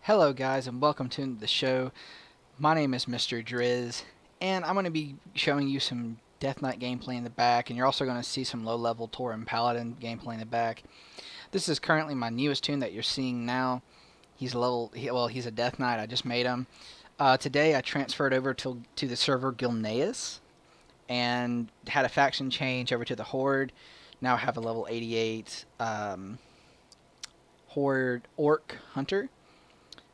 Hello guys and welcome to the show. My name is MrDriss and I'm going to be showing you some Death Knight gameplay in the back, and you're also going to see some low level Tauren Paladin gameplay in the back. This is currently my newest tune that you're seeing now. He's a Death Knight. I just made him. Today I transferred over to the server Gilneas and had a faction change over to the Horde. Now I have a level 88 Horde Orc Hunter.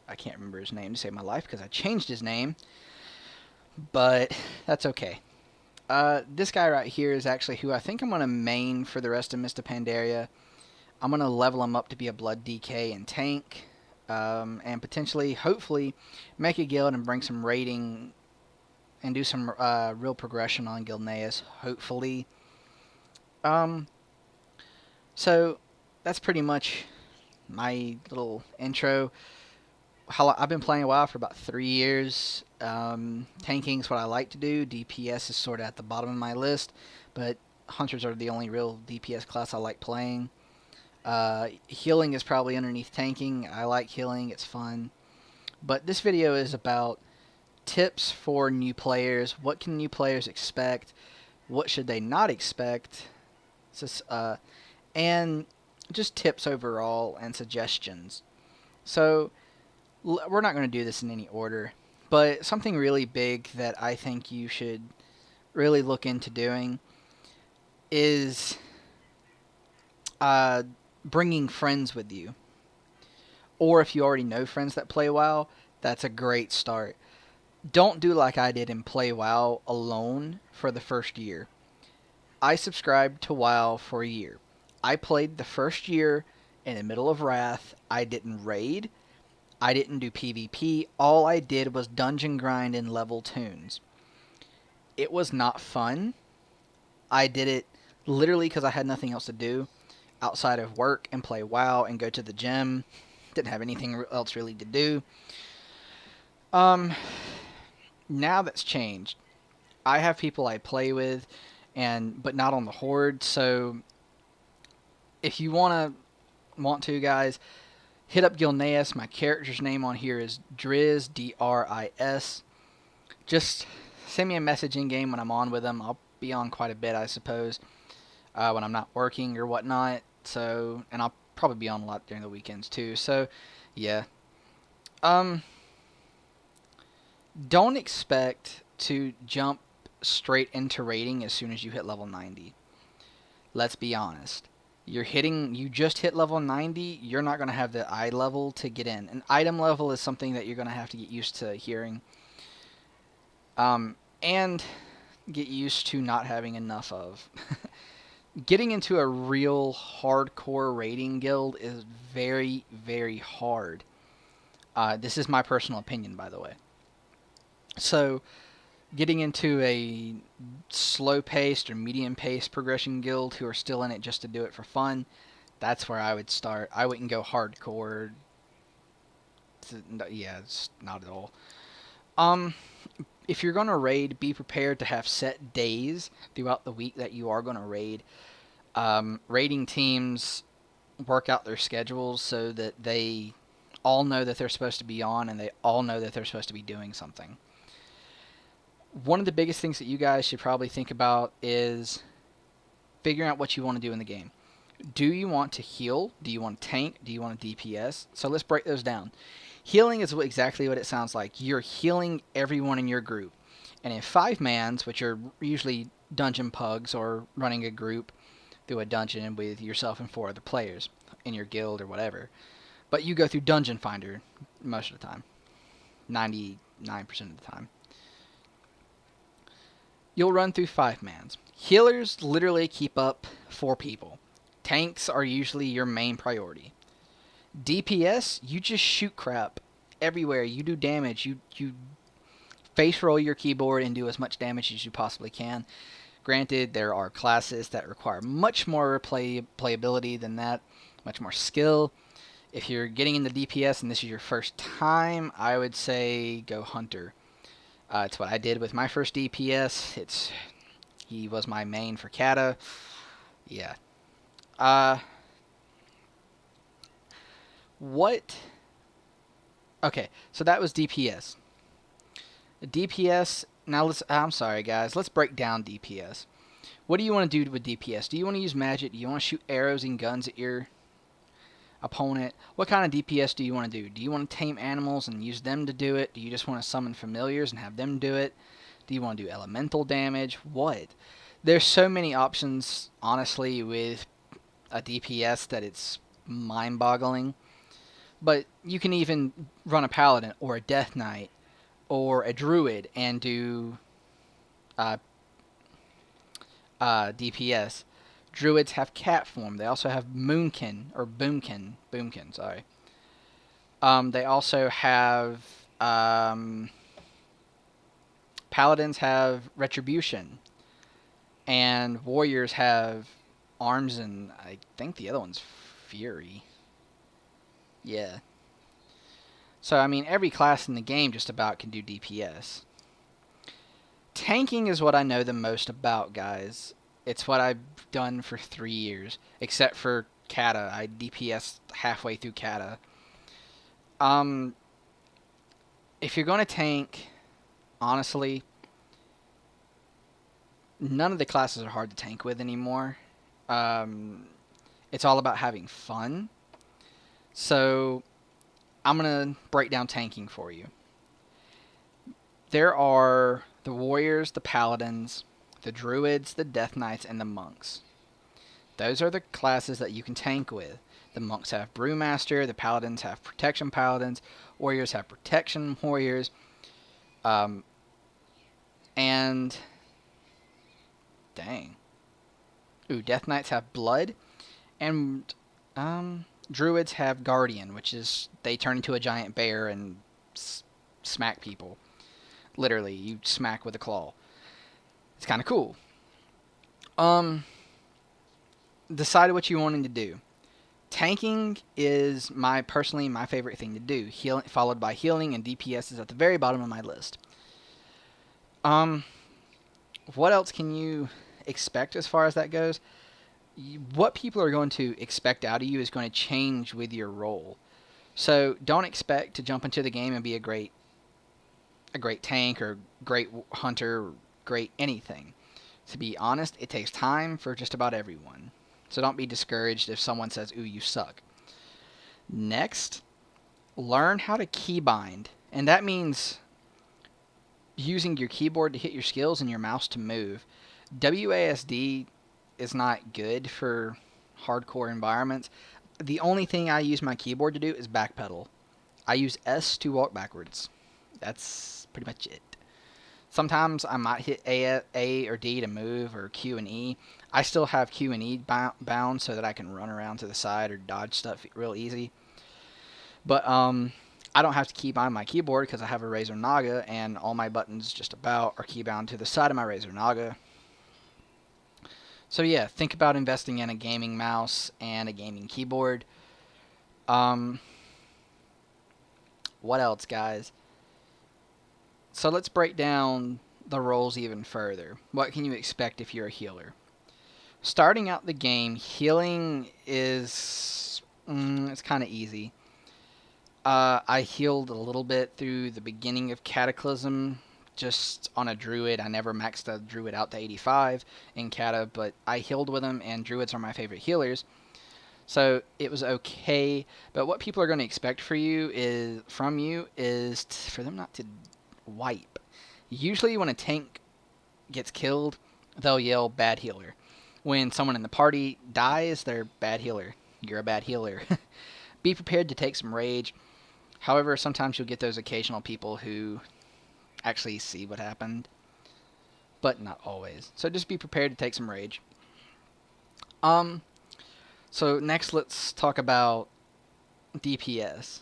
I can't remember his name to save my life because I changed his name, but that's okay. This guy right here is actually who I think I'm going to main for the rest of Mr. Pandaria. I'm going to level him up to be a Blood DK and tank, and potentially, hopefully, make a guild and bring some raiding and do some real progression on Gilneas, hopefully. So that's pretty much my little intro. I've been playing a while for about 3 years. Tanking is what I like to do. DPS is sort of at the bottom of my list, but hunters are the only real DPS class I like playing. Healing is probably underneath tanking. I like healing, it's fun. But this video is about tips for new players. What can new players expect? What should they not expect? And just tips overall and suggestions. So we're not going to do this in any order, but something really big that I think you should really look into doing is bringing friends with you. Or if you already know friends that play WoW, that's a great start. Don't do like I did and play WoW alone for the first year. I subscribed to WoW for a year. I played the first year in the middle of Wrath. I didn't raid. I didn't do PvP. All I did was dungeon grind and level tunes. It was not fun. I did it literally because I had nothing else to do outside of work and play WoW and go to the gym. Didn't have anything else really to do. Now that's changed. I have people I play with, but not on the Horde. So if you want to, guys, hit up Gilneas. My character's name on here is Driss, D-R-I-S. Just send me a message in-game when I'm on with him. I'll be on quite a bit, I suppose, when I'm not working or whatnot. So, and I'll probably be on a lot during the weekends too. So, yeah. Don't expect to jump straight into raiding as soon as you hit level 90. Let's be honest. You just hit level 90, you're not going to have the eye level to get in. An item level is something that you're going to have to get used to hearing. And get used to not having enough of. Getting into a real hardcore raiding guild is very, very hard. This is my personal opinion, by the way. So, getting into a slow-paced or medium-paced progression guild who are still in it just to do it for fun, that's where I would start. I wouldn't go hardcore. Yeah, it's not at all. If you're going to raid, be prepared to have set days throughout the week that you are going to raid. Raiding teams work out their schedules so that they all know that they're supposed to be on, and they all know that they're supposed to be doing something. One of the biggest things that you guys should probably think about is figuring out what you want to do in the game. Do you want to heal? Do you want to tank? Do you want to DPS? So let's break those down. Healing is exactly what it sounds like. You're healing everyone in your group. And in 5-mans, which are usually dungeon pugs or running a group through a dungeon with yourself and 4 other players in your guild or whatever. But you go through Dungeon Finder most of the time. 99% of the time. You'll run through 5-mans. Healers literally keep up 4 people. Tanks are usually your main priority. DPS, you just shoot crap everywhere. You do damage. You face roll your keyboard and do as much damage as you possibly can. Granted, there are classes that require much more playability than that, much more skill. If you're getting into DPS and this is your first time, I would say go Hunter. It's what I did with my first DPS. He was my main for Kata. Yeah. What Okay, so that was DPS. DPS. Now I'm sorry, guys. Let's break down DPS. What do you want to do with DPS? Do you want to use magic? Do you want to shoot arrows and guns at your opponent? What kind of DPS do you want to do? Do you want to tame animals and use them to do it? Do you just want to summon familiars and have them do it? Do you want to do elemental damage? What? There's so many options, honestly, with a DPS that it's mind-boggling. But you can even run a paladin or a death knight or a druid and do uh, DPS. Druids have cat form. They also have moonkin or boomkin. Sorry. They also have paladins have retribution, and warriors have arms, and I think the other one's fury. Yeah. So I mean, every class in the game just about can do DPS. Tanking is what I know the most about, guys. It's what I've done for 3 years, except for Kata. I DPS halfway through Kata. Um, if you're going to tank, honestly, none of the classes are hard to tank with anymore. It's all about having fun. So, I'm going to break down tanking for you. There are the warriors, the paladins, the druids, the death knights, and the monks. Those are the classes that you can tank with. The monks have brewmaster, the paladins have protection paladins, warriors have protection warriors, and dang. Ooh, death knights have blood, and druids have guardian, which is they turn into a giant bear and smack people. Literally, you smack with a claw. It's kind of cool. Decide what you wanting to do. Tanking is personally my favorite thing to do. Healing, followed by healing, and DPS is at the very bottom of my list. What else can you expect as far as that goes? What people are going to expect out of you is going to change with your role. So don't expect to jump into the game and be a great tank or great hunter, or great anything. To be honest, it takes time for just about everyone. So don't be discouraged if someone says, ooh, you suck. Next, learn how to keybind. And that means using your keyboard to hit your skills and your mouse to move. WASD is not good for hardcore environments. The only thing I use my keyboard to do is backpedal. I use S to walk backwards. That's pretty much it. Sometimes I might hit A or D to move, or Q and E. I still have Q and E bound so that I can run around to the side or dodge stuff real easy. But I don't have to keybind my keyboard because I have a Razer Naga, and all my buttons just about are keybound to the side of my Razer Naga. So yeah, think about investing in a gaming mouse and a gaming keyboard. What else, guys? So let's break down the roles even further. What can you expect if you're a healer? Starting out the game, healing is it's kind of easy. I healed a little bit through the beginning of Cataclysm, just on a druid. I never maxed a druid out to 85 in Cata, but I healed with them, and druids are my favorite healers. So it was okay, but what people are going to expect for you is for them not to wipe. Usually when a tank gets killed, they'll yell bad healer. When someone in the party dies, they're bad healer. You're a bad healer. Be prepared to take some rage. However, sometimes you'll get those occasional people who actually see what happened, but not always. So just be prepared to take some rage. So next let's talk about DPS.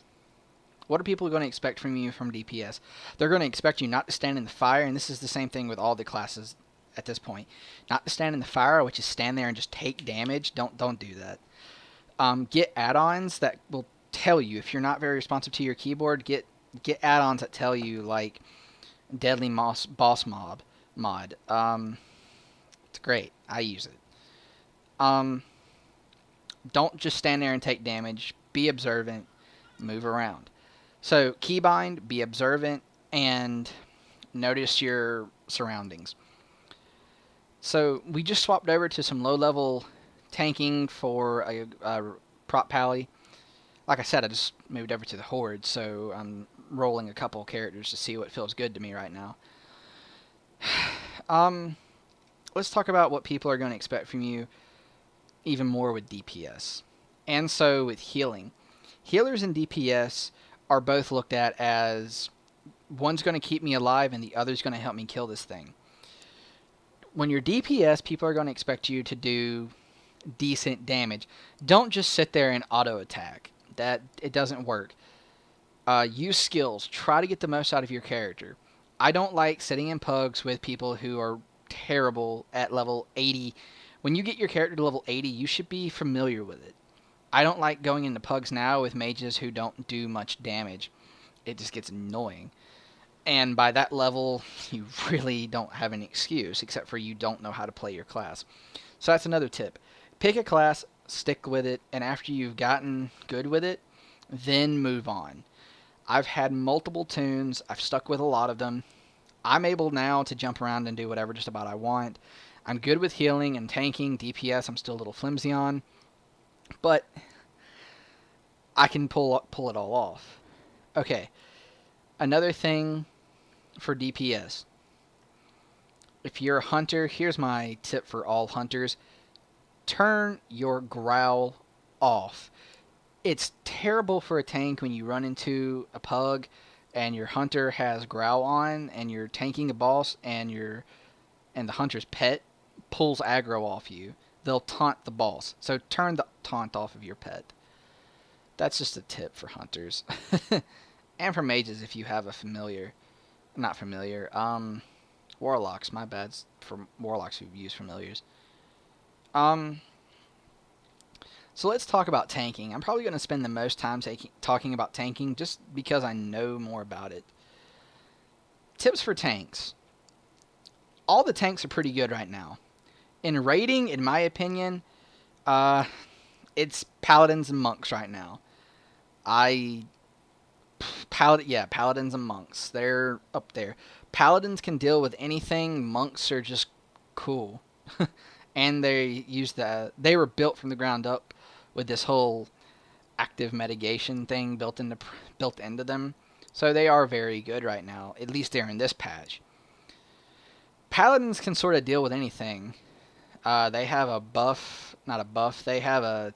What are people going to expect from you from DPS? They're going to expect you not to stand in the fire, and this is the same thing with all the classes at this point. Not to stand in the fire, which is stand there and just take damage. Don't do that. Get add-ons that will tell you if you're not very responsive to your keyboard. Get add-ons that tell you, like Deadly Boss mod. It's great. I use it. Don't just stand there and take damage. Be observant. Move around. So keybind, be observant, and notice your surroundings. So we just swapped over to some low-level tanking for a prop pally. Like I said, I just moved over to the horde, so I'm rolling a couple characters to see what feels good to me right now. Let's talk about what people are going to expect from you even more with DPS. And so with healing. Healers and DPS are both looked at as one's going to keep me alive and the other's going to help me kill this thing. When you're DPS, people are going to expect you to do decent damage. Don't just sit there and auto attack. It doesn't work. Use skills. Try to get the most out of your character. I don't like sitting in pugs with people who are terrible at level 80. When you get your character to level 80, you should be familiar with it. I don't like going into pugs now with mages who don't do much damage. It just gets annoying. And by that level, you really don't have any excuse, except for you don't know how to play your class. So that's another tip. Pick a class, stick with it, and after you've gotten good with it, then move on. I've had multiple tunes. I've stuck with a lot of them. I'm able now to jump around and do whatever just about I want. I'm good with healing and tanking. DPS I'm still a little flimsy on. But I can pull it all off. Okay. Another thing for DPS. If you're a hunter, here's my tip for all hunters. Turn your growl off. It's terrible for a tank when you run into a pug and your hunter has growl on and you're tanking a boss and the hunter's pet pulls aggro off you. They'll taunt the boss. So turn the taunt off of your pet. That's just a tip for hunters. And for mages if you have a familiar. Not familiar. Warlocks, my bad. For warlocks who use familiars. So let's talk about tanking. I'm probably going to spend the most time talking about tanking just because I know more about it. Tips for tanks. All the tanks are pretty good right now. In raiding, in my opinion, it's paladins and monks right now. Paladins and monks. They're up there. Paladins can deal with anything. Monks are just cool. And they were built from the ground up with this whole active mitigation thing built into them. So they are very good right now, at least during this patch. Paladins can sort of deal with anything. They have they have a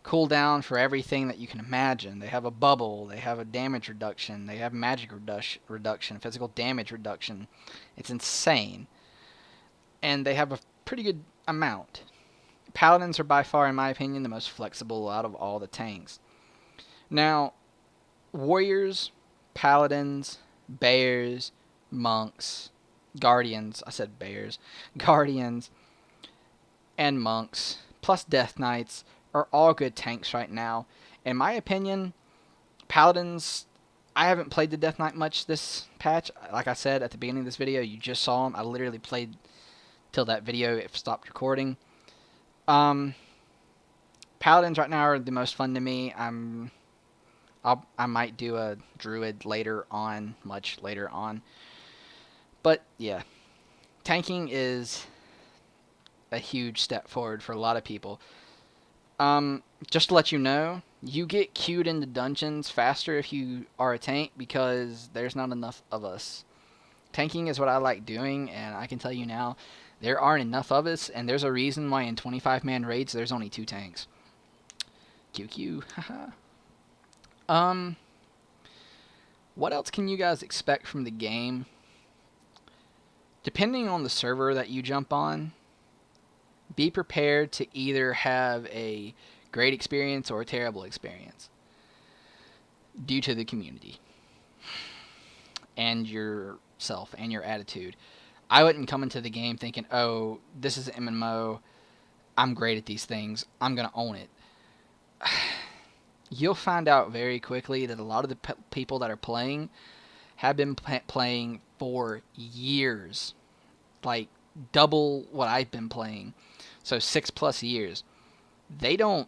cooldown for everything that you can imagine. They have a bubble, they have a damage reduction, they have magic reduction, physical damage reduction. It's insane. And they have a pretty good amount. Paladins are by far, in my opinion, the most flexible out of all the tanks. Now, warriors, paladins, bears, monks, guardians, I said bears, guardians, and monks, plus death knights, are all good tanks right now. In my opinion, paladins, I haven't played the death knight much this patch. Like I said at the beginning of this video, you just saw him. I literally played till that video stopped recording. Paladins right now are the most fun to me. I might do a druid later on, much later on. But yeah, tanking is a huge step forward for a lot of people. Just to let you know, you get queued into dungeons faster if you are a tank because there's not enough of us. Tanking is what I like doing, and I can tell you now, there aren't enough of us, and there's a reason why in 25-man raids there's only 2 tanks. QQ, haha. What else can you guys expect from the game? Depending on the server that you jump on, be prepared to either have a great experience or a terrible experience due to the community and yourself and your attitude. I wouldn't come into the game thinking, oh, this is an MMO, I'm great at these things, I'm going to own it. You'll find out very quickly that a lot of the people that are playing have been playing for years. Like, double what I've been playing. So 6+ years. They don't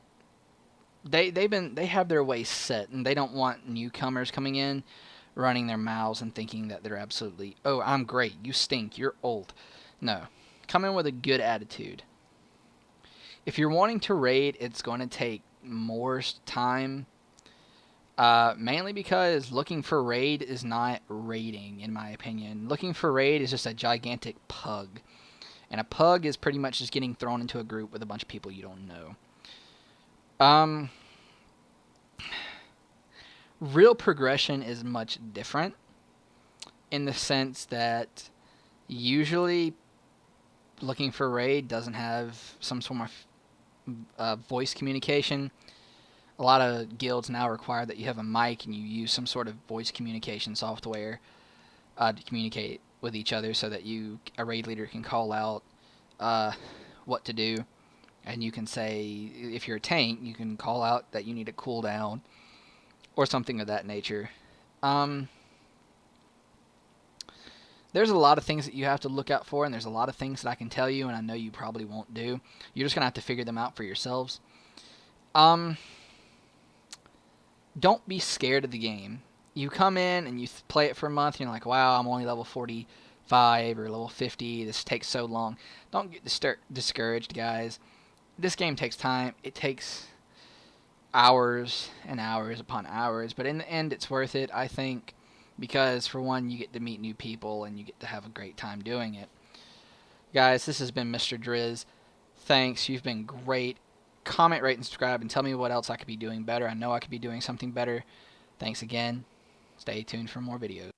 They have their ways set, and they don't want newcomers coming in running their mouths and thinking that they're absolutely, oh, I'm great, you stink, you're old. No, come in with a good attitude. If you're wanting to raid, it's going to take more time. Mainly because looking for raid is not raiding, in my opinion. Looking for raid is just a gigantic pug. And a pug is pretty much just getting thrown into a group with a bunch of people you don't know. Real progression is much different in the sense that usually looking for raid doesn't have some sort of voice communication. A lot of guilds now require that you have a mic and you use some sort of voice communication software to communicate with each other, so that a raid leader can call out what to do, and you can say, if you're a tank, you can call out that you need a cooldown or something of that nature. There's a lot of things that you have to look out for, and there's a lot of things that I can tell you, and I know you probably won't do. You're just going to have to figure them out for yourselves. Don't be scared of the game. You come in and you play it for a month, and you're like, wow, I'm only level 45 or level 50. This takes so long. Don't get discouraged, guys. This game takes time. It takes hours and hours upon hours, but in the end, it's worth it, I think, because, for one, you get to meet new people, and you get to have a great time doing it. Guys, this has been MrDriss. Thanks. You've been great. Comment, rate, and subscribe, and tell me what else I could be doing better. I know I could be doing something better. Thanks again. Stay tuned for more videos.